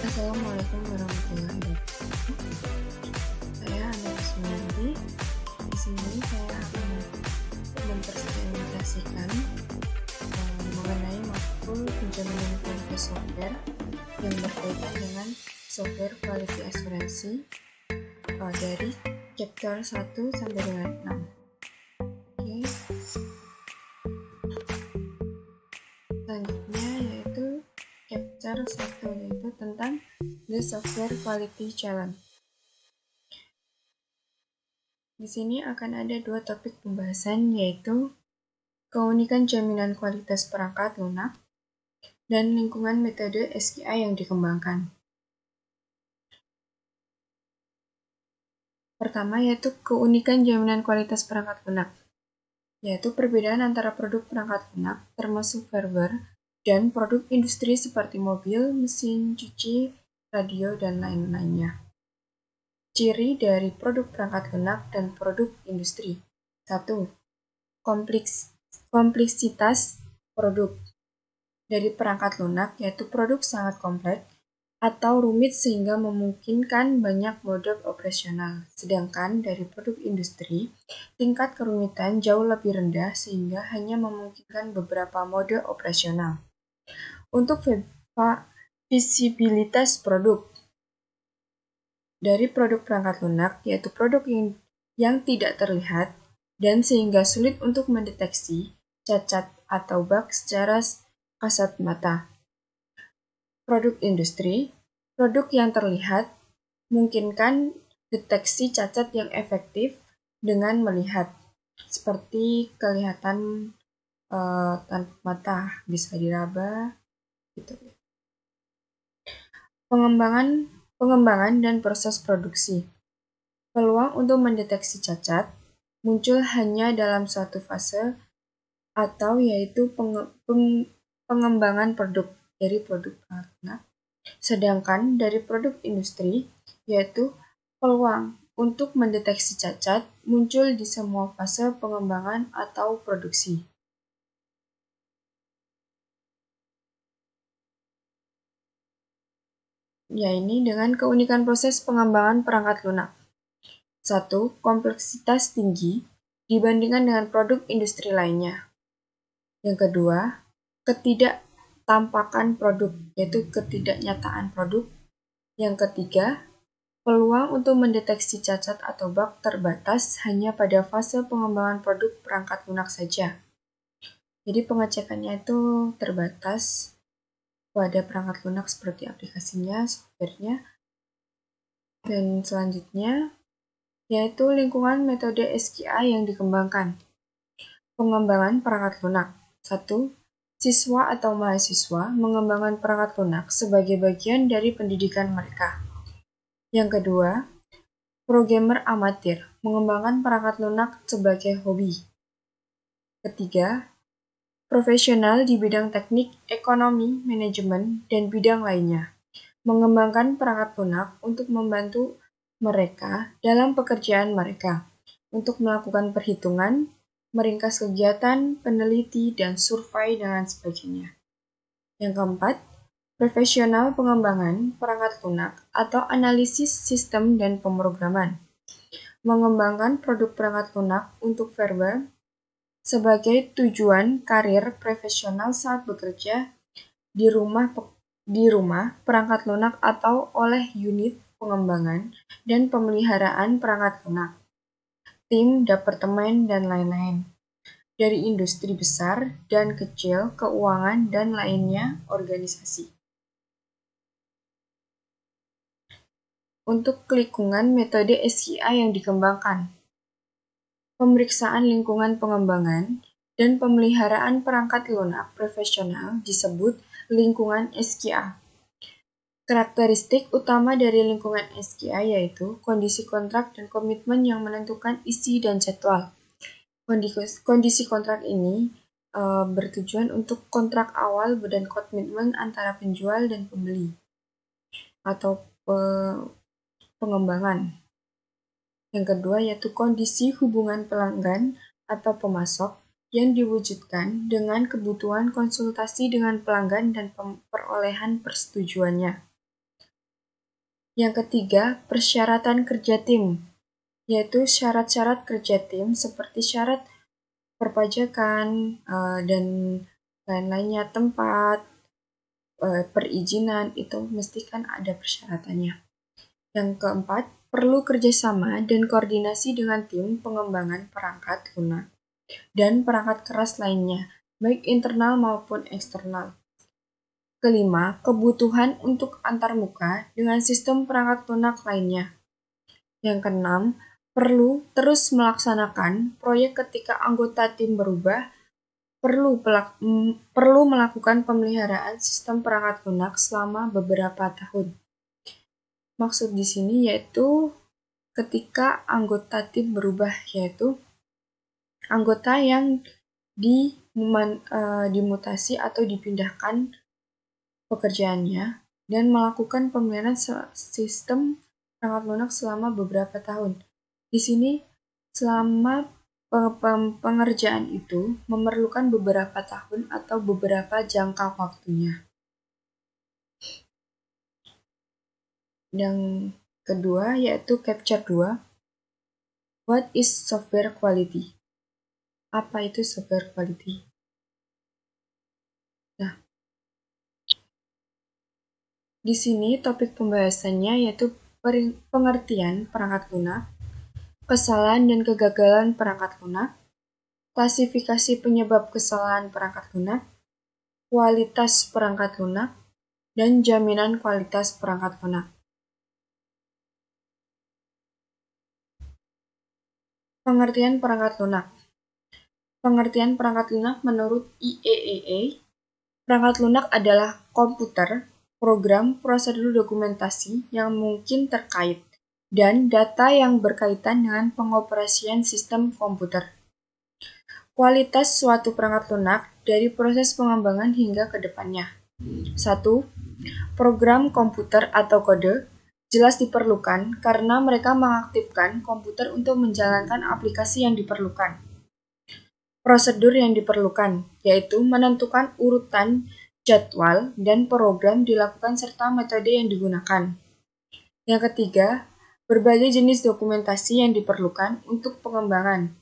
Assalamualaikum warahmatullahi wabarakatuh. Saya Ana Rusmiyadi. Di sini saya akan mempresentasikan mengenai matkul penjaminan kualitas software yang berkaitan dengan software quality assurance dari chapter 1 sampai dengan 6. Oke. Selanjutnya yaitu chapter 1 yaitu tentang the software quality challenge. Di sini akan ada dua topik pembahasan yaitu keunikan jaminan kualitas perangkat lunak dan lingkungan metode SQI yang dikembangkan. Pertama yaitu keunikan jaminan kualitas perangkat lunak, yaitu perbedaan antara produk perangkat lunak termasuk firmware dan produk industri seperti mobil, mesin cuci, radio, dan lain-lainnya. Ciri dari produk perangkat lunak dan produk industri. 1. Kompleksitas produk. Dari perangkat lunak, yaitu produk sangat kompleks atau rumit sehingga memungkinkan banyak mode operasional. Sedangkan dari produk industri, tingkat kerumitan jauh lebih rendah sehingga hanya memungkinkan beberapa mode operasional. Untuk visibilitas produk. Dari produk perangkat lunak, yaitu produk yang tidak terlihat dan sehingga sulit untuk mendeteksi cacat atau bug secara kasat mata. Produk industri, produk yang terlihat memungkinkan deteksi cacat yang efektif dengan melihat, seperti kelihatan tanpa mata, bisa diraba, gitu. Pengembangan dan proses produksi. Peluang untuk mendeteksi cacat muncul hanya dalam suatu fase atau yaitu pengembangan produk dari produk perangkat lunak. Sedangkan dari produk industri yaitu peluang untuk mendeteksi cacat muncul di semua fase pengembangan atau produksi. Yaitu dengan keunikan proses pengembangan perangkat lunak. 1. Kompleksitas tinggi dibandingkan dengan produk industri lainnya. Yang kedua, ketidaktampakan produk, yaitu ketidaknyataan produk. Yang ketiga, peluang untuk mendeteksi cacat atau bug terbatas hanya pada fase pengembangan produk perangkat lunak saja. Jadi pengecekannya itu terbatas pada perangkat lunak seperti aplikasinya, softwarenya. Dan selanjutnya, yaitu lingkungan metode SQI yang dikembangkan. Pengembangan perangkat lunak. 1. Siswa atau mahasiswa mengembangkan perangkat lunak sebagai bagian dari pendidikan mereka. Yang kedua, programmer amatir mengembangkan perangkat lunak sebagai hobi. Ketiga, profesional di bidang teknik, ekonomi, manajemen, dan bidang lainnya mengembangkan perangkat lunak untuk membantu mereka dalam pekerjaan mereka, untuk melakukan perhitungan, meringkas kegiatan, peneliti, dan survei, dan sebagainya. Yang keempat, profesional pengembangan perangkat lunak atau analisis sistem dan pemrograman, mengembangkan produk perangkat lunak untuk firmware sebagai tujuan karir profesional saat bekerja di rumah, perangkat lunak atau oleh unit pengembangan dan pemeliharaan perangkat lunak, tim, departemen, dan lain-lain, dari industri besar dan kecil, keuangan, dan lainnya organisasi. Untuk lingkungan metode SQI yang dikembangkan. Pemeriksaan lingkungan pengembangan dan pemeliharaan perangkat lunak profesional disebut lingkungan SQI. Karakteristik utama dari lingkungan SQI yaitu kondisi kontrak dan komitmen yang menentukan isi dan jadwal. Kondisi kontrak ini bertujuan untuk kontrak awal dan komitmen antara penjual dan pembeli atau pengembangan. Yang kedua yaitu kondisi hubungan pelanggan atau pemasok yang diwujudkan dengan kebutuhan konsultasi dengan pelanggan dan perolehan persetujuannya. Yang ketiga, persyaratan kerja tim, yaitu syarat-syarat kerja tim seperti syarat perpajakan dan lain-lainnya, tempat, perizinan, itu mesti kan ada persyaratannya. Yang keempat, perlu kerjasama dan koordinasi dengan tim pengembangan perangkat lunak dan perangkat keras lainnya, baik internal maupun eksternal. Kelima, kebutuhan untuk antarmuka dengan sistem perangkat lunak lainnya. Yang keenam, perlu terus melaksanakan proyek ketika anggota tim berubah, perlu melakukan pemeliharaan sistem perangkat lunak selama beberapa tahun. Maksud di sini yaitu ketika anggota tim berubah, yaitu anggota yang dimutasi atau dipindahkan pekerjaannya dan melakukan pemeliharaan sistem perangkat lunak selama beberapa tahun. Di sini, selama pengerjaan itu memerlukan beberapa tahun atau beberapa jangka waktunya. Yang kedua yaitu Capture 2. What is software quality? Apa itu software quality? Nah, di sini topik pembahasannya yaitu pengertian perangkat lunak, kesalahan dan kegagalan perangkat lunak, klasifikasi penyebab kesalahan perangkat lunak, kualitas perangkat lunak, dan jaminan kualitas perangkat lunak. Pengertian perangkat lunak. Pengertian perangkat lunak menurut IEEE, perangkat lunak adalah komputer, program, prosedur dokumentasi yang mungkin terkait, dan data yang berkaitan dengan pengoperasian sistem komputer. Kualitas suatu perangkat lunak dari proses pengembangan hingga ke depannya. 1. Program komputer atau kode jelas diperlukan karena mereka mengaktifkan komputer untuk menjalankan aplikasi yang diperlukan. Prosedur yang diperlukan, yaitu menentukan urutan jadwal dan program dilakukan serta metode yang digunakan. Yang ketiga, berbagai jenis dokumentasi yang diperlukan untuk pengembangan,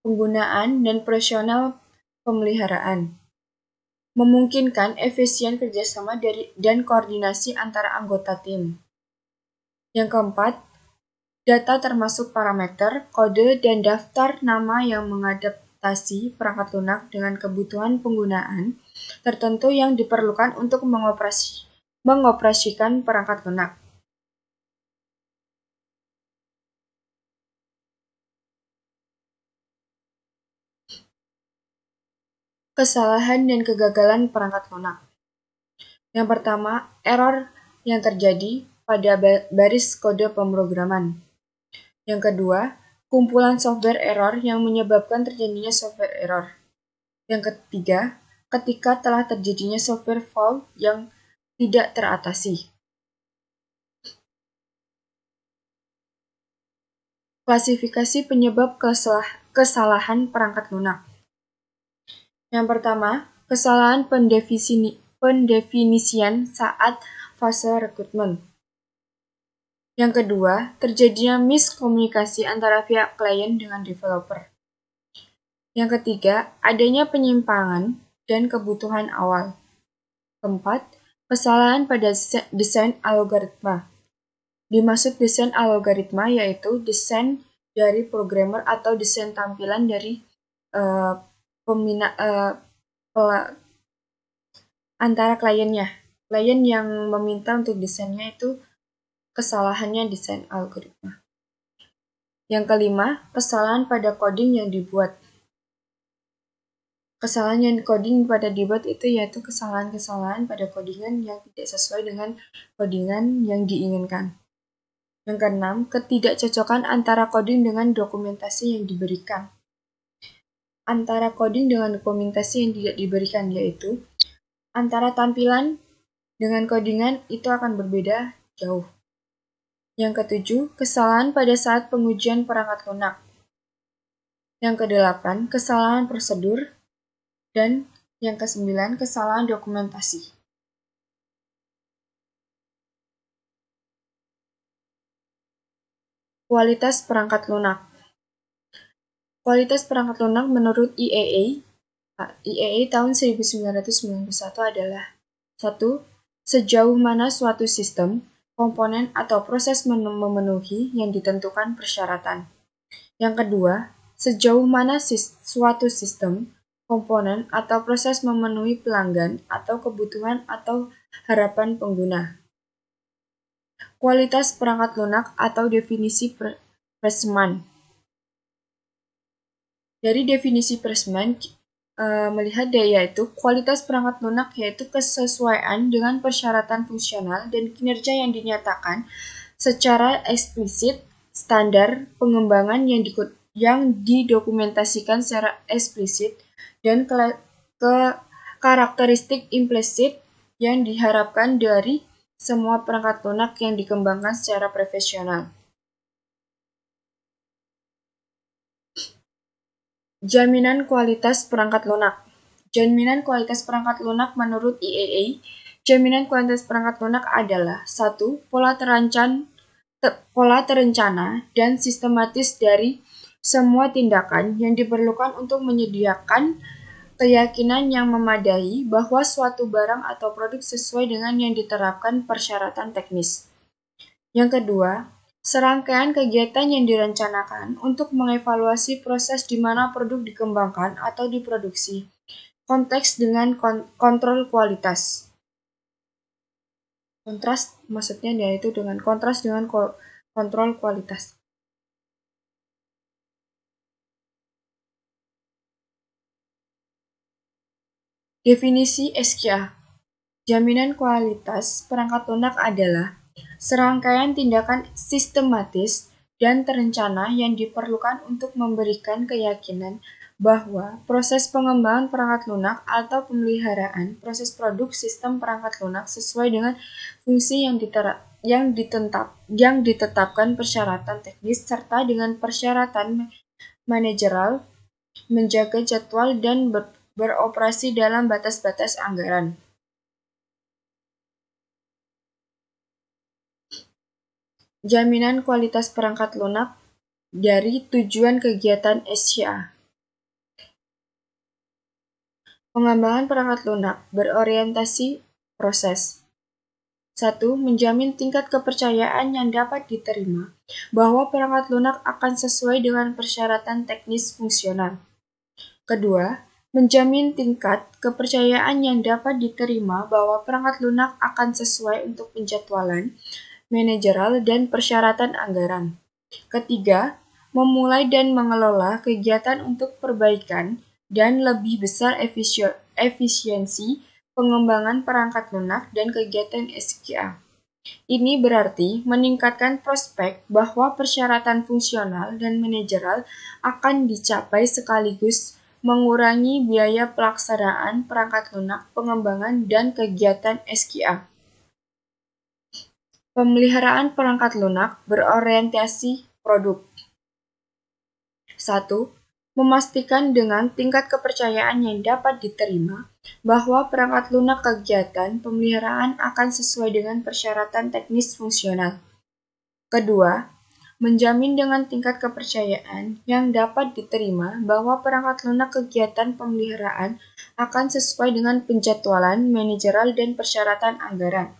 penggunaan, dan operasional pemeliharaan. Memungkinkan efisien kerjasama dan koordinasi antara anggota tim. Yang keempat, data termasuk parameter, kode, dan daftar nama yang mengadaptasi perangkat lunak dengan kebutuhan penggunaan tertentu yang diperlukan untuk mengoperasikan perangkat lunak. Kesalahan dan kegagalan perangkat lunak. Yang pertama, error yang terjadi pada baris kode pemrograman. Yang kedua, kumpulan software error yang menyebabkan terjadinya software error. Yang ketiga, ketika telah terjadinya software fault yang tidak teratasi. Klasifikasi penyebab kesalahan perangkat lunak. Yang pertama, kesalahan pendefinisian saat fase rekrutmen. Yang kedua, terjadinya miskomunikasi antara pihak klien dengan developer. Yang ketiga, adanya penyimpangan dan kebutuhan awal. Keempat, kesalahan pada desain algoritma. Dimaksud desain algoritma yaitu desain dari programmer atau desain tampilan dari antara kliennya. Klien yang meminta untuk desainnya itu kesalahannya desain algoritma. Yang kelima, kesalahan pada coding yang dibuat. Kesalahan yang coding pada dibuat itu yaitu kesalahan-kesalahan pada codingan yang tidak sesuai dengan codingan yang diinginkan. Yang keenam, ketidakcocokan antara coding dengan dokumentasi yang diberikan. Antara coding dengan dokumentasi yang tidak diberikan yaitu antara tampilan dengan codingan itu akan berbeda jauh. Yang ketujuh, kesalahan pada saat pengujian perangkat lunak. Yang kedelapan, kesalahan prosedur. Dan yang kesembilan, kesalahan dokumentasi. Kualitas perangkat lunak. Kualitas perangkat lunak menurut IEA tahun 1991 adalah 1. Sejauh mana suatu sistem, komponen, atau proses memenuhi yang ditentukan persyaratan. Yang kedua, sejauh mana suatu sistem, komponen, atau proses memenuhi pelanggan atau kebutuhan atau harapan pengguna. Kualitas perangkat lunak atau definisi Pressman. Dari definisi Pressman, melihat yaitu kualitas perangkat lunak yaitu kesesuaian dengan persyaratan fungsional dan kinerja yang dinyatakan secara eksplisit, standar pengembangan yang didokumentasikan secara eksplisit, dan karakteristik implisit yang diharapkan dari semua perangkat lunak yang dikembangkan secara profesional. Jaminan kualitas perangkat lunak. Jaminan kualitas perangkat lunak menurut IEA, jaminan kualitas perangkat lunak adalah 1. Pola terencana dan sistematis dari semua tindakan yang diperlukan untuk menyediakan keyakinan yang memadai bahwa suatu barang atau produk sesuai dengan yang diterapkan persyaratan teknis. Yang kedua, serangkaian kegiatan yang direncanakan untuk mengevaluasi proses di mana produk dikembangkan atau diproduksi. Konteks dengan kontrol kualitas. Kontras maksudnya yaitu dengan kontras dengan kontrol kualitas. Definisi SKA. Jaminan kualitas perangkat lunak adalah serangkaian tindakan sistematis dan terencana yang diperlukan untuk memberikan keyakinan bahwa proses pengembangan perangkat lunak atau pemeliharaan proses produk sistem perangkat lunak sesuai dengan fungsi yang ditetapkan persyaratan teknis serta dengan persyaratan manajerial, menjaga jadwal dan beroperasi dalam batas-batas anggaran. Jaminan kualitas perangkat lunak dari tujuan kegiatan SCA. Pengembangan perangkat lunak berorientasi proses. 1. Menjamin tingkat kepercayaan yang dapat diterima bahwa perangkat lunak akan sesuai dengan persyaratan teknis fungsional. Kedua, menjamin tingkat kepercayaan yang dapat diterima bahwa perangkat lunak akan sesuai untuk penjadwalan, manajerial, dan persyaratan anggaran. Ketiga, memulai dan mengelola kegiatan untuk perbaikan dan lebih besar efisiensi pengembangan perangkat lunak dan kegiatan SKA. Ini berarti meningkatkan prospek bahwa persyaratan fungsional dan manajerial akan dicapai sekaligus mengurangi biaya pelaksanaan perangkat lunak, pengembangan, dan kegiatan SKA. Pemeliharaan perangkat lunak berorientasi produk. 1. Memastikan dengan tingkat kepercayaan yang dapat diterima bahwa perangkat lunak kegiatan pemeliharaan akan sesuai dengan persyaratan teknis fungsional. Kedua, menjamin dengan tingkat kepercayaan yang dapat diterima bahwa perangkat lunak kegiatan pemeliharaan akan sesuai dengan penjadwalan, manajerial, dan persyaratan anggaran.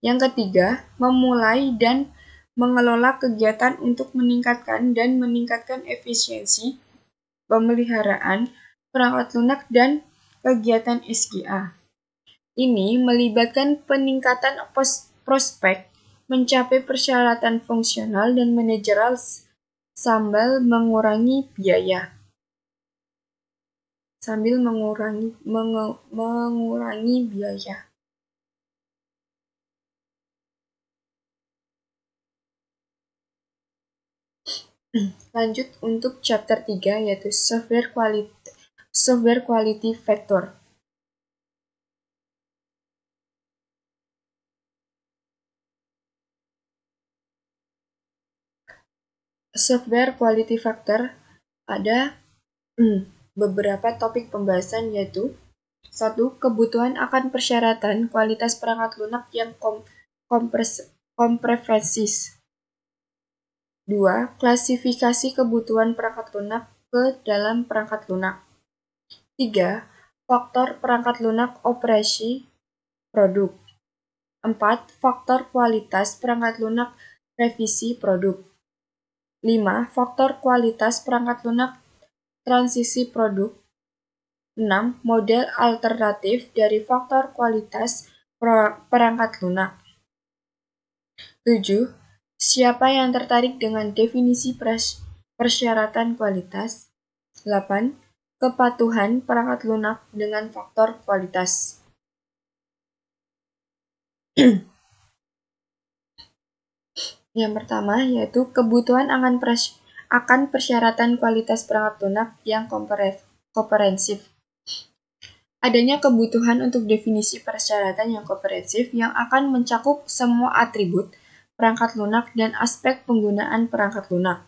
Yang ketiga, memulai dan mengelola kegiatan untuk meningkatkan efisiensi pemeliharaan perangkat lunak dan kegiatan SKA. Ini melibatkan peningkatan prospek mencapai persyaratan fungsional dan manajerial sambil mengurangi biaya. Lanjut untuk chapter 3 yaitu software quality factor. Software quality factor ada beberapa topik pembahasan yaitu 1. Kebutuhan akan persyaratan kualitas perangkat lunak yang komprehensif. 2. Klasifikasi kebutuhan perangkat lunak ke dalam perangkat lunak. 3. Faktor perangkat lunak operasi produk. 4. Faktor kualitas perangkat lunak revisi produk. 5. Faktor kualitas perangkat lunak transisi produk. 6. Model alternatif dari faktor kualitas perangkat lunak. 7. Siapa yang tertarik dengan definisi persyaratan kualitas? 8. Kepatuhan perangkat lunak dengan faktor kualitas. Yang pertama yaitu kebutuhan akan persyaratan kualitas perangkat lunak yang komprehensif. Adanya kebutuhan untuk definisi persyaratan yang komprehensif yang akan mencakup semua atribut perangkat lunak dan aspek penggunaan perangkat lunak,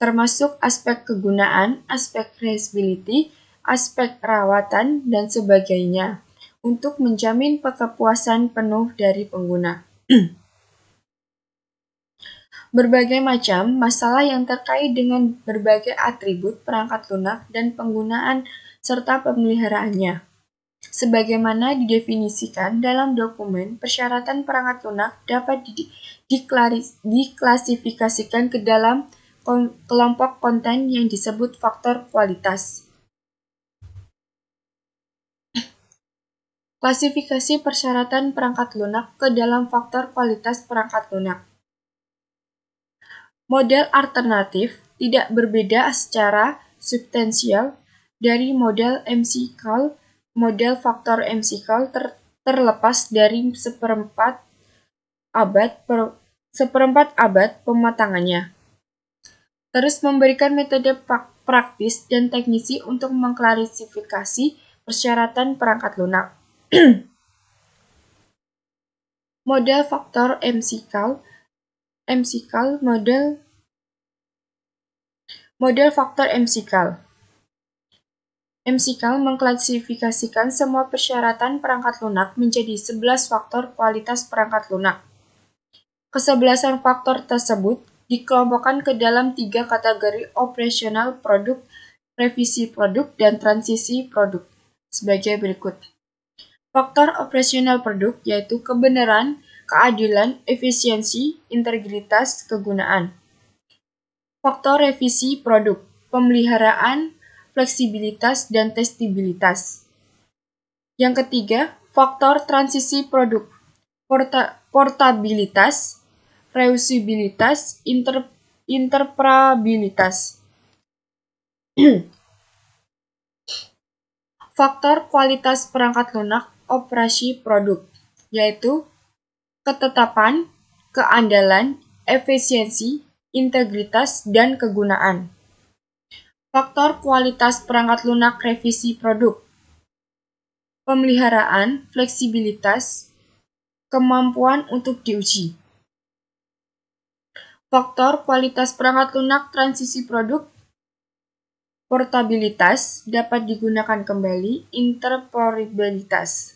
termasuk aspek kegunaan, aspek reliability, aspek perawatan, dan sebagainya, untuk menjamin kepuasan penuh dari pengguna. Berbagai macam masalah yang terkait dengan berbagai atribut perangkat lunak dan penggunaan serta pemeliharaannya, sebagaimana didefinisikan dalam dokumen persyaratan perangkat lunak dapat diklasifikasikan ke dalam kelompok konten yang disebut faktor kualitas. Klasifikasi persyaratan perangkat lunak ke dalam faktor kualitas perangkat lunak. Model alternatif tidak berbeda secara substansial dari model MCQAL. Model faktor MCQAL terlepas dari seperempat abad pematangannya. Terus memberikan metode praktis dan teknisi untuk mengklasifikasi persyaratan perangkat lunak. Model faktor MCQAL Model faktor MCQAL. MCQAL mengklasifikasikan semua persyaratan perangkat lunak menjadi 11 faktor kualitas perangkat lunak. Kesebelasan faktor tersebut dikelompokkan ke dalam 3 kategori operasional produk, revisi produk, dan transisi produk sebagai berikut. Faktor operasional produk yaitu kebenaran, keadilan, efisiensi, integritas, kegunaan. Faktor revisi produk, pemeliharaan, fleksibilitas, dan testabilitas. Yang ketiga, faktor transisi produk, portabilitas, reusabilitas, interoperabilitas. Faktor kualitas perangkat lunak operasi produk, yaitu ketetapan, keandalan, efisiensi, integritas, dan kegunaan. Faktor kualitas perangkat lunak revisi produk, pemeliharaan, fleksibilitas, kemampuan untuk diuji. Faktor kualitas perangkat lunak transisi produk, portabilitas, dapat digunakan kembali, interoperabilitas.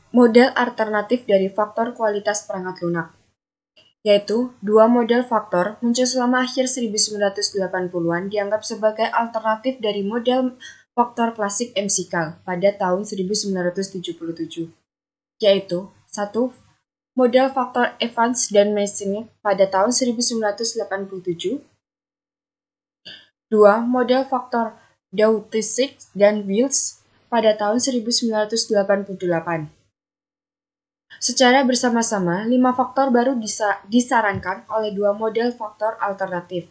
Model alternatif dari faktor kualitas perangkat lunak, yaitu dua model faktor muncul selama akhir 1980-an dianggap sebagai alternatif dari model faktor klasik MCQAL pada tahun 1977, yaitu 1. Model faktor Evans dan Masonic pada tahun 1987, 2. Model faktor Dawkins dan Wills pada tahun 1988. Secara bersama-sama, 5 faktor baru disarankan oleh 2 model faktor alternatif.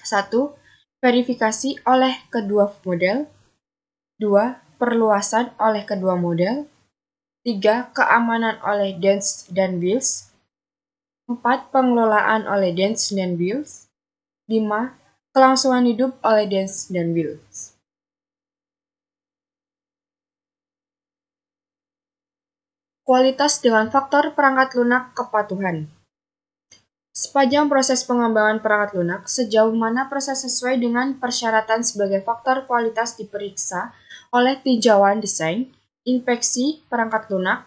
1. Verifikasi oleh kedua model. 2. Perluasan oleh kedua model. 3. Keamanan oleh Dance dan Wills. 4. Pengelolaan oleh Dance dan Wills. 5. Kelangsungan hidup oleh Dance dan Wills. Kualitas dengan faktor perangkat lunak kepatuhan. Sepanjang proses pengembangan perangkat lunak, sejauh mana proses sesuai dengan persyaratan sebagai faktor kualitas diperiksa oleh tinjauan desain, inspeksi perangkat lunak,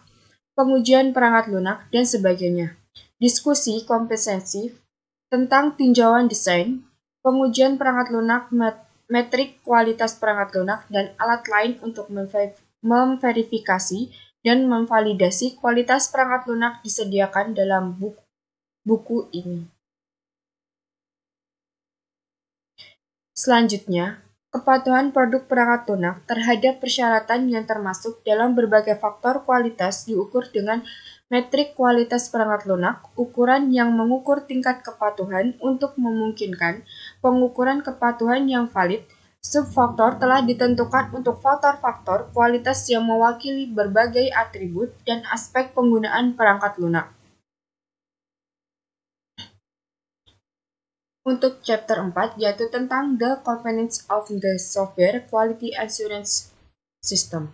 pengujian perangkat lunak, dan sebagainya. Diskusi kompetensi tentang tinjauan desain, pengujian perangkat lunak, metrik kualitas perangkat lunak, dan alat lain untuk memverifikasi dan memvalidasi kualitas perangkat lunak disediakan dalam buku ini. Selanjutnya, kepatuhan produk perangkat lunak terhadap persyaratan yang termasuk dalam berbagai faktor kualitas diukur dengan metrik kualitas perangkat lunak, ukuran yang mengukur tingkat kepatuhan untuk memungkinkan pengukuran kepatuhan yang valid. Subfaktor telah ditentukan untuk faktor-faktor kualitas yang mewakili berbagai atribut dan aspek penggunaan perangkat lunak. Untuk chapter 4, yaitu tentang the components of the software quality assurance system.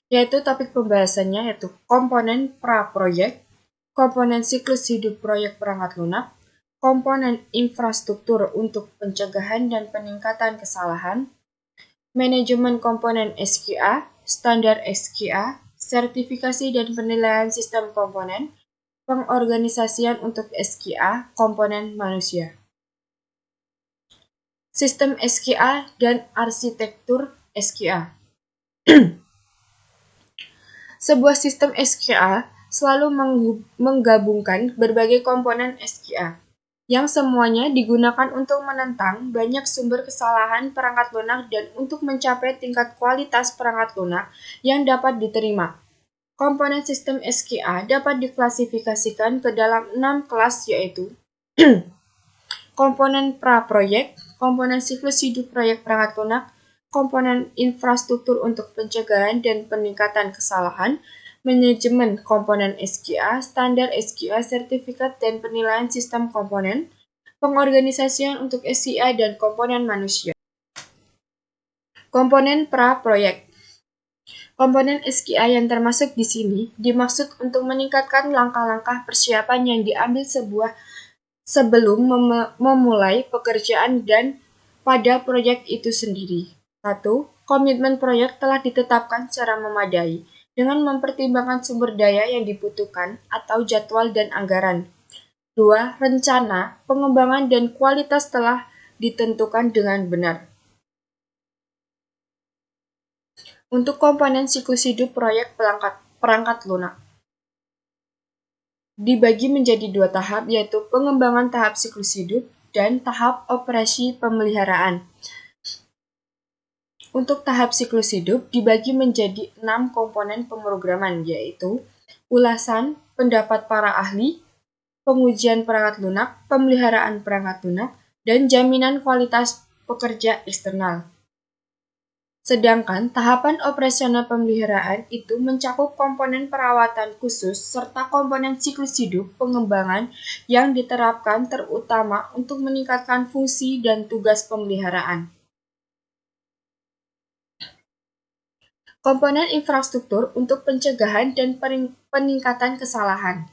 Yaitu topik pembahasannya yaitu komponen pra-proyek, komponen siklus hidup proyek perangkat lunak, komponen infrastruktur untuk pencegahan dan peningkatan kesalahan, manajemen komponen SQA, standar SQA, sertifikasi dan penilaian sistem komponen, pengorganisasian untuk SQA, komponen manusia. Sistem SQA dan arsitektur SQA. Sebuah sistem SQA selalu menggabungkan berbagai komponen SQA, yang semuanya digunakan untuk menentang banyak sumber kesalahan perangkat lunak dan untuk mencapai tingkat kualitas perangkat lunak yang dapat diterima. Komponen sistem SQA dapat diklasifikasikan ke dalam 6 kelas yaitu komponen pra-proyek, komponen siklus hidup proyek perangkat lunak, komponen infrastruktur untuk pencegahan dan peningkatan kesalahan, manajemen komponen SQA, standar SQA, sertifikat dan penilaian sistem komponen, pengorganisasian untuk SQA dan komponen manusia. Komponen pra-proyek. Komponen SQA yang termasuk di sini dimaksud untuk meningkatkan langkah-langkah persiapan yang diambil sebelum memulai pekerjaan dan pada proyek itu sendiri. 1. Komitmen proyek telah ditetapkan secara memadai dengan mempertimbangkan sumber daya yang dibutuhkan atau jadwal dan anggaran. 2. Rencana, pengembangan dan kualitas telah ditentukan dengan benar. Untuk komponen siklus hidup proyek perangkat lunak dibagi menjadi 2 tahap, yaitu pengembangan tahap siklus hidup dan tahap operasi pemeliharaan. Untuk tahap siklus hidup dibagi menjadi 6 komponen pemrograman, yaitu ulasan, pendapat para ahli, pengujian perangkat lunak, pemeliharaan perangkat lunak, dan jaminan kualitas pekerja eksternal. Sedangkan tahapan operasional pemeliharaan itu mencakup komponen perawatan khusus serta komponen siklus hidup pengembangan yang diterapkan terutama untuk meningkatkan fungsi dan tugas pemeliharaan. Komponen infrastruktur untuk pencegahan dan peningkatan kesalahan.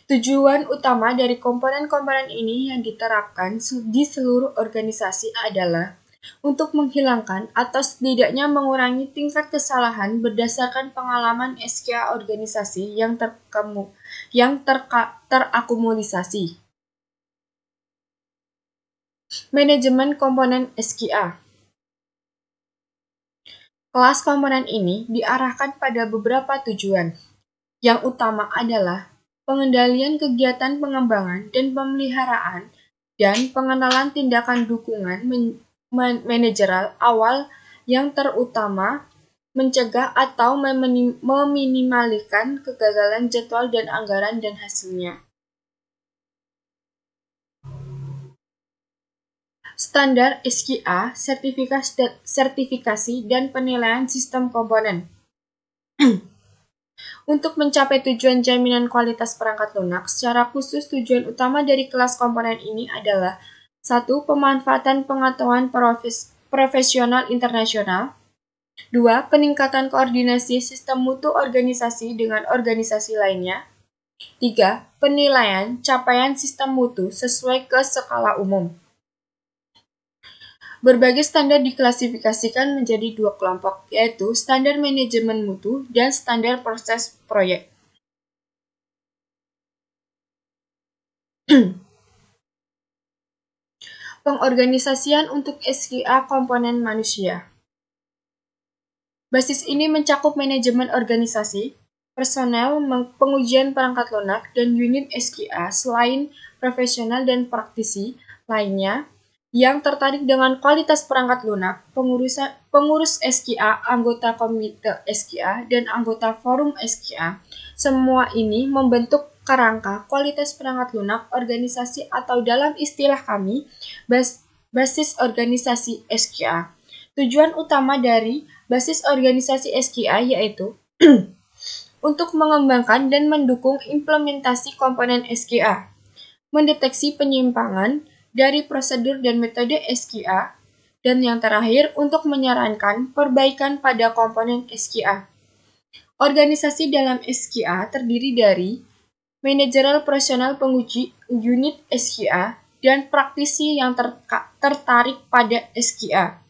Tujuan utama dari komponen-komponen ini yang diterapkan di seluruh organisasi adalah untuk menghilangkan atau setidaknya mengurangi tingkat kesalahan berdasarkan pengalaman SQA organisasi yang terakumulasi. Manajemen komponen SQA. Kelas komponen ini diarahkan pada beberapa tujuan. Yang utama adalah pengendalian kegiatan pengembangan dan pemeliharaan dan pengenalan tindakan dukungan manajerial awal yang terutama mencegah atau meminimalkan kegagalan jadwal dan anggaran dan hasilnya. Standar SQA, sertifikasi dan penilaian sistem komponen. Untuk mencapai tujuan jaminan kualitas perangkat lunak, secara khusus tujuan utama dari kelas komponen ini adalah 1. Pemanfaatan pengetahuan profesional internasional. 2. Peningkatan koordinasi sistem mutu organisasi dengan organisasi lainnya. 3. Penilaian capaian sistem mutu sesuai ke skala umum. Berbagai standar diklasifikasikan menjadi dua kelompok, yaitu standar manajemen mutu dan standar proses proyek. Pengorganisasian untuk SKA komponen manusia. Basis ini mencakup manajemen organisasi, personel, pengujian perangkat lunak, dan unit SKA selain profesional dan praktisi lainnya yang tertarik dengan kualitas perangkat lunak, pengurus SKA, anggota komite SKA, dan anggota forum SKA. Semua ini membentuk kerangka kualitas perangkat lunak organisasi atau dalam istilah kami, basis organisasi SKA. Tujuan utama dari basis organisasi SKA yaitu untuk mengembangkan dan mendukung implementasi komponen SKA, mendeteksi penyimpangan dari prosedur dan metode SKA, dan yang terakhir untuk menyarankan perbaikan pada komponen SKA. Organisasi dalam SKA terdiri dari manajerial personal penguji unit SKA dan praktisi yang tertarik pada SKA.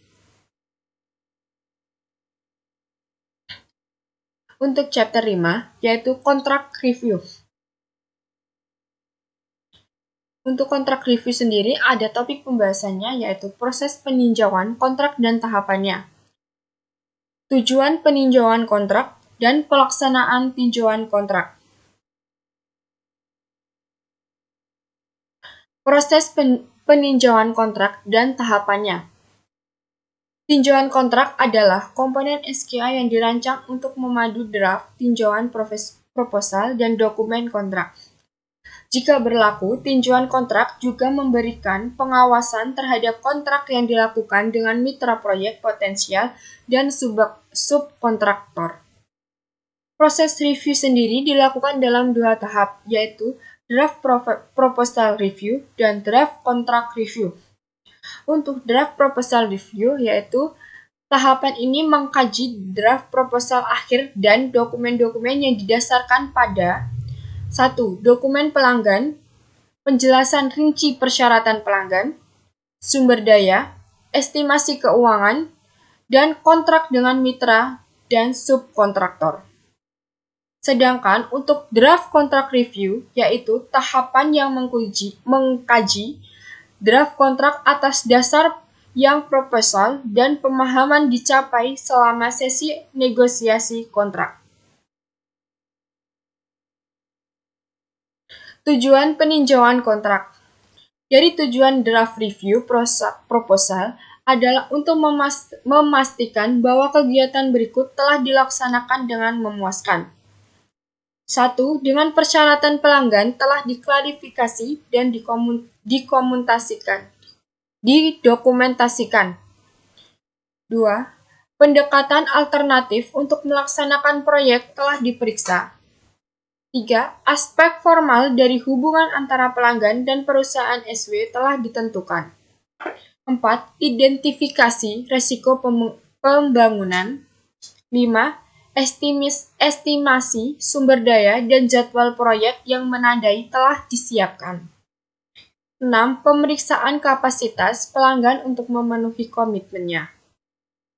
Untuk chapter 5, yaitu kontrak review. Untuk kontrak review sendiri, ada topik pembahasannya yaitu proses peninjauan kontrak dan tahapannya, tujuan peninjauan kontrak, dan pelaksanaan tinjauan kontrak. Proses peninjauan kontrak dan tahapannya. Tinjauan kontrak adalah komponen SKA yang dirancang untuk memadu draft, tinjauan proposal, dan dokumen kontrak. Jika berlaku, tinjauan kontrak juga memberikan pengawasan terhadap kontrak yang dilakukan dengan mitra proyek potensial dan subkontraktor. Proses review sendiri dilakukan dalam dua tahap, yaitu draft proposal review dan draft kontrak review. Untuk draft proposal review, yaitu tahapan ini mengkaji draft proposal akhir dan dokumen-dokumen yang didasarkan pada 1. Dokumen pelanggan, penjelasan rinci persyaratan pelanggan, sumber daya, estimasi keuangan, dan kontrak dengan mitra dan subkontraktor. Sedangkan untuk draft kontrak review, yaitu tahapan yang mengkaji draft kontrak atas dasar yang proposal dan pemahaman dicapai selama sesi negosiasi kontrak. Tujuan peninjauan kontrak. Dari tujuan draft review proposal adalah untuk memastikan bahwa kegiatan berikut telah dilaksanakan dengan memuaskan. 1. Dengan persyaratan pelanggan telah diklarifikasi dan didokumentasikan. 2. Pendekatan alternatif untuk melaksanakan proyek telah diperiksa. 3. Aspek formal dari hubungan antara pelanggan dan perusahaan SW telah ditentukan. 4. Identifikasi risiko pembangunan. 5. Estimasi sumber daya dan jadwal proyek yang menandai telah disiapkan. 6. Pemeriksaan kapasitas pelanggan untuk memenuhi komitmennya.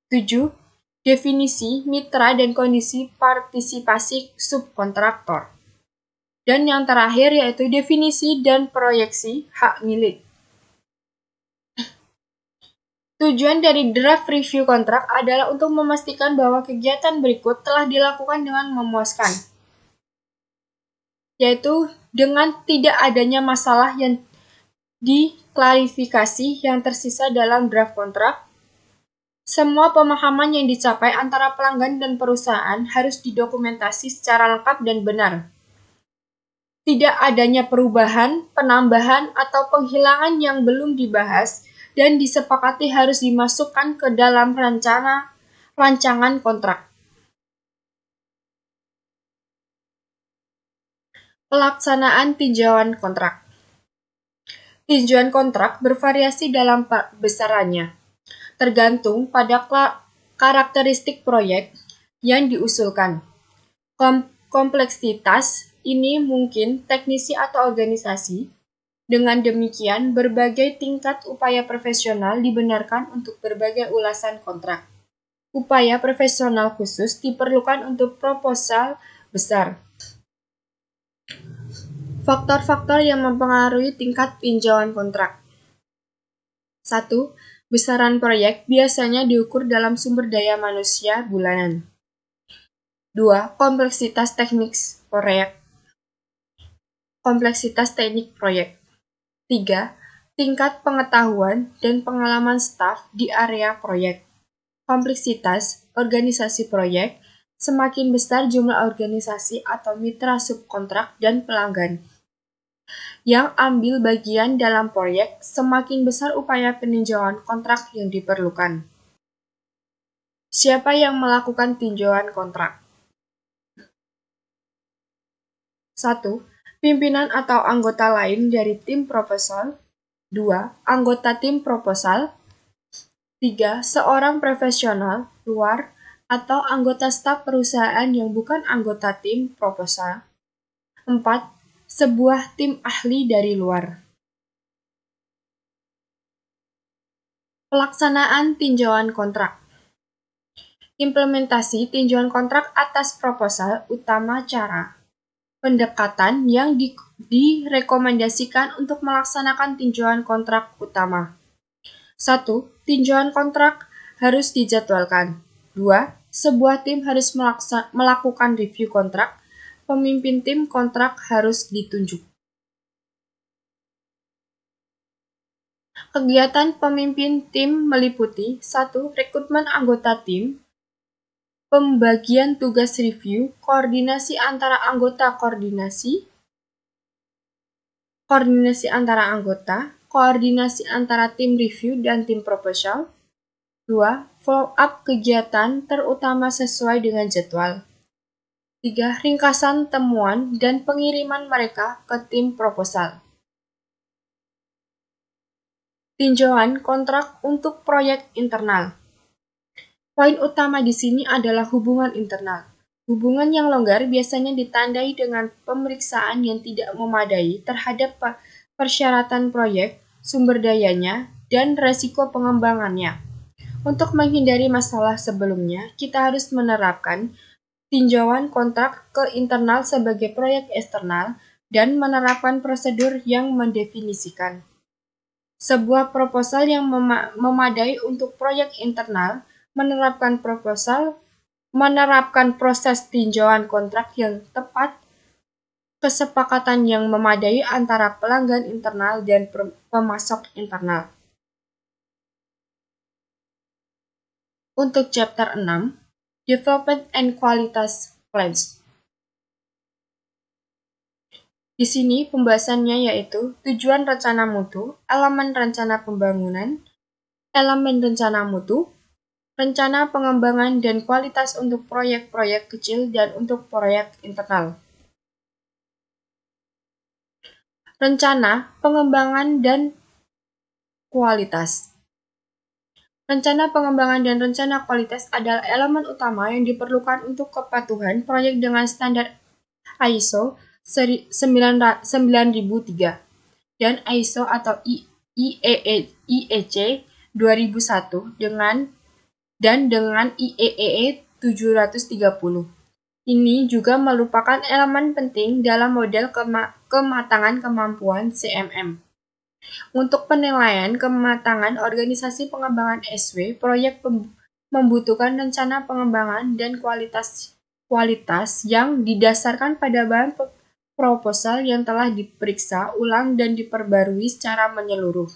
7. Definisi mitra dan kondisi partisipasi subkontraktor. Dan yang terakhir yaitu definisi dan proyeksi hak milik. Tujuan dari draft review kontrak adalah untuk memastikan bahwa kegiatan berikut telah dilakukan dengan memuaskan, yaitu dengan tidak adanya masalah yang diklarifikasi yang tersisa dalam draft kontrak. Semua pemahaman yang dicapai antara pelanggan dan perusahaan harus didokumentasi secara lengkap dan benar. Tidak adanya perubahan, penambahan, atau penghilangan yang belum dibahas dan disepakati harus dimasukkan ke dalam rancangan kontrak. Pelaksanaan tinjauan kontrak. Tinjauan kontrak bervariasi dalam besarannya, tergantung pada karakteristik proyek yang diusulkan, kompleksitas ini mungkin teknisi atau organisasi. Dengan demikian, berbagai tingkat upaya profesional dibenarkan untuk berbagai ulasan kontrak. Upaya profesional khusus diperlukan untuk proposal besar. Faktor-faktor yang mempengaruhi tingkat tinjauan kontrak. 1. Besaran proyek biasanya diukur dalam sumber daya manusia bulanan. 2. Kompleksitas teknik proyek. Kompleksitas teknik proyek. 3. Tingkat pengetahuan dan pengalaman staf di area proyek. Kompleksitas organisasi proyek. Semakin besar jumlah organisasi atau mitra subkontrak dan pelanggan yang ambil bagian dalam proyek, semakin besar upaya peninjauan kontrak yang diperlukan. Siapa yang melakukan tinjauan kontrak? 1. Pimpinan atau anggota lain dari tim proposal. 2. Anggota tim proposal. 3. Seorang profesional luar atau anggota staf perusahaan yang bukan anggota tim proposal. 4. Sebuah tim ahli dari luar. Pelaksanaan tinjauan kontrak. Implementasi tinjauan kontrak atas proposal utama cara. Pendekatan yang direkomendasikan untuk melaksanakan tinjauan kontrak utama. 1. Tinjauan kontrak harus dijadwalkan. 2. Sebuah tim harus melakukan review kontrak. Pemimpin tim kontrak harus ditunjuk. Kegiatan pemimpin tim meliputi 1. Rekrutmen anggota tim, pembagian tugas review, koordinasi antara anggota koordinasi antara anggota, koordinasi antara tim review dan tim proposal. 2. Follow up kegiatan terutama sesuai dengan jadwal. 3. Ringkasan temuan dan pengiriman mereka ke tim proposal. Tinjauan kontrak untuk proyek internal. Poin utama di sini adalah hubungan internal. Hubungan yang longgar biasanya ditandai dengan pemeriksaan yang tidak memadai terhadap persyaratan proyek, sumber dayanya, dan resiko pengembangannya. Untuk menghindari masalah sebelumnya, kita harus menerapkan tinjauan kontrak ke internal sebagai proyek eksternal dan menerapkan prosedur yang mendefinisikan. Sebuah proposal yang memadai untuk proyek internal menerapkan proses tinjauan kontrak yang tepat, kesepakatan yang memadai antara pelanggan internal dan pemasok internal. Untuk chapter 6, Development and Qualitas Plans. Di sini pembahasannya yaitu tujuan rencana mutu, elemen rencana pembangunan, elemen rencana mutu, rencana pengembangan dan kualitas untuk proyek-proyek kecil dan untuk proyek internal. Rencana, pengembangan, dan kualitas. Rencana pengembangan dan rencana kualitas adalah elemen utama yang diperlukan untuk kepatuhan proyek dengan standar ISO 9003 dan ISO atau IEC 2001 dengan IEEE 730. Ini juga merupakan elemen penting dalam model kematangan kemampuan CMM. Untuk penilaian kematangan organisasi pengembangan SW, proyek membutuhkan rencana pengembangan dan kualitas yang didasarkan pada bahan proposal yang telah diperiksa ulang dan diperbarui secara menyeluruh,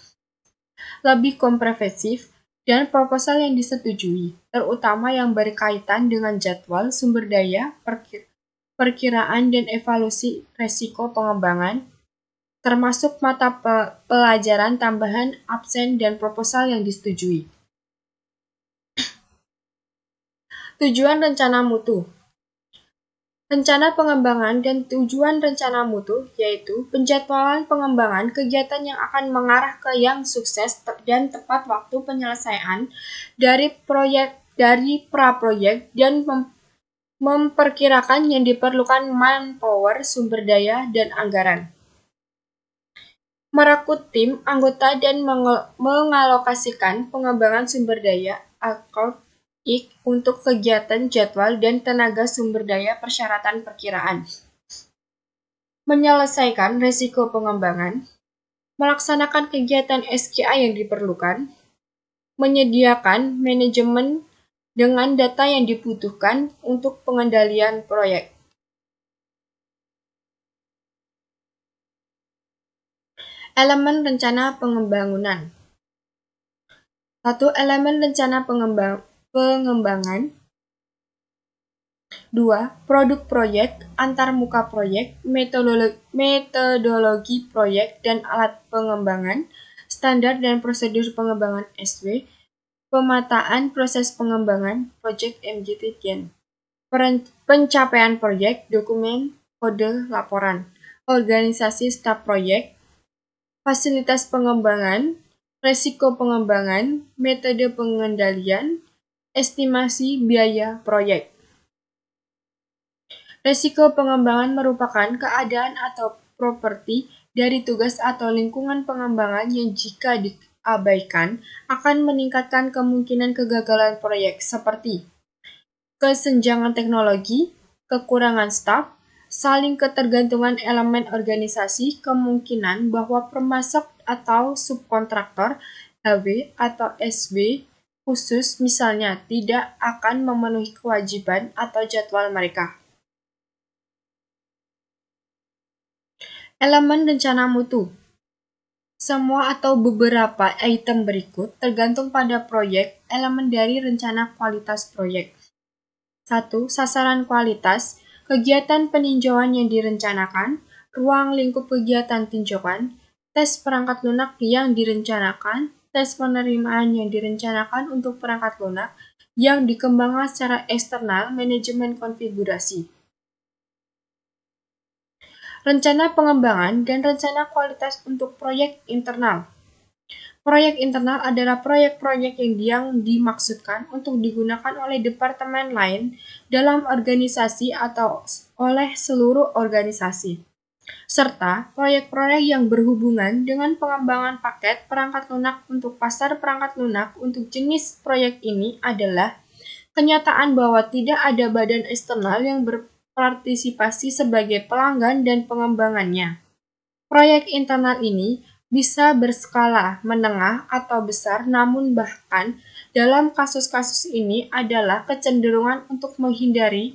lebih komprehensif, dan proposal yang disetujui, terutama yang berkaitan dengan jadwal, sumber daya, perkiraan, dan evaluasi resiko pengembangan, termasuk mata pelajaran tambahan, absen, dan proposal yang disetujui. Tujuan rencana mutu. Rencana pengembangan dan tujuan rencana mutu yaitu penjadwalan pengembangan kegiatan yang akan mengarah ke yang sukses dan tepat waktu penyelesaian dari praproyek dan memperkirakan yang diperlukan manpower, sumber daya, dan anggaran. Merekrut tim, anggota, dan mengalokasikan pengembangan sumber daya untuk kegiatan jadwal dan tenaga sumber daya persyaratan perkiraan. Menyelesaikan risiko pengembangan, melaksanakan kegiatan SKA yang diperlukan, menyediakan manajemen dengan data yang dibutuhkan untuk pengendalian proyek. Elemen rencana pengembangan. 1. Elemen rencana pengembangan. 2. Produk proyek, antarmuka proyek, metodologi proyek dan alat pengembangan, standar dan prosedur pengembangan SW, pemetaan proses pengembangan, project MGTN, pencapaian proyek, dokumen, kode, laporan, organisasi staf proyek, fasilitas pengembangan, resiko pengembangan, metode pengendalian, estimasi biaya proyek. Resiko pengembangan merupakan keadaan atau properti dari tugas atau lingkungan pengembangan yang jika diabaikan akan meningkatkan kemungkinan kegagalan proyek seperti kesenjangan teknologi, kekurangan staf, saling ketergantungan elemen organisasi, kemungkinan bahwa pemasok atau subkontraktor HW atau SW khusus misalnya tidak akan memenuhi kewajiban atau jadwal mereka. Elemen rencana mutu. Semua atau beberapa item berikut tergantung pada proyek elemen dari rencana kualitas proyek. 1. Sasaran kualitas, kegiatan peninjauan yang direncanakan, ruang lingkup kegiatan tinjauan, tes perangkat lunak yang direncanakan, tes penerimaan yang direncanakan untuk perangkat lunak yang dikembangkan secara eksternal, manajemen konfigurasi. Rencana pengembangan dan rencana kualitas untuk proyek internal. Proyek internal adalah proyek-proyek yang dimaksudkan untuk digunakan oleh departemen lain dalam organisasi atau oleh seluruh organisasi, serta proyek-proyek yang berhubungan dengan pengembangan paket perangkat lunak untuk pasar perangkat lunak. Untuk jenis proyek ini adalah kenyataan bahwa tidak ada badan eksternal yang berpartisipasi sebagai pelanggan dan pengembangannya. Proyek internal ini bisa berskala menengah atau besar, namun bahkan dalam kasus-kasus ini adalah kecenderungan untuk menghindari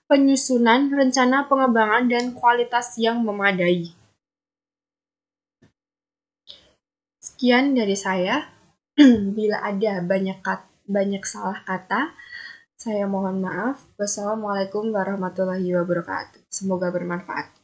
penyusunan rencana pengembangan dan kualitas yang memadai. Sekian dari saya. Bila ada banyak salah kata, saya mohon maaf. Wassalamualaikum warahmatullahi wabarakatuh. Semoga bermanfaat.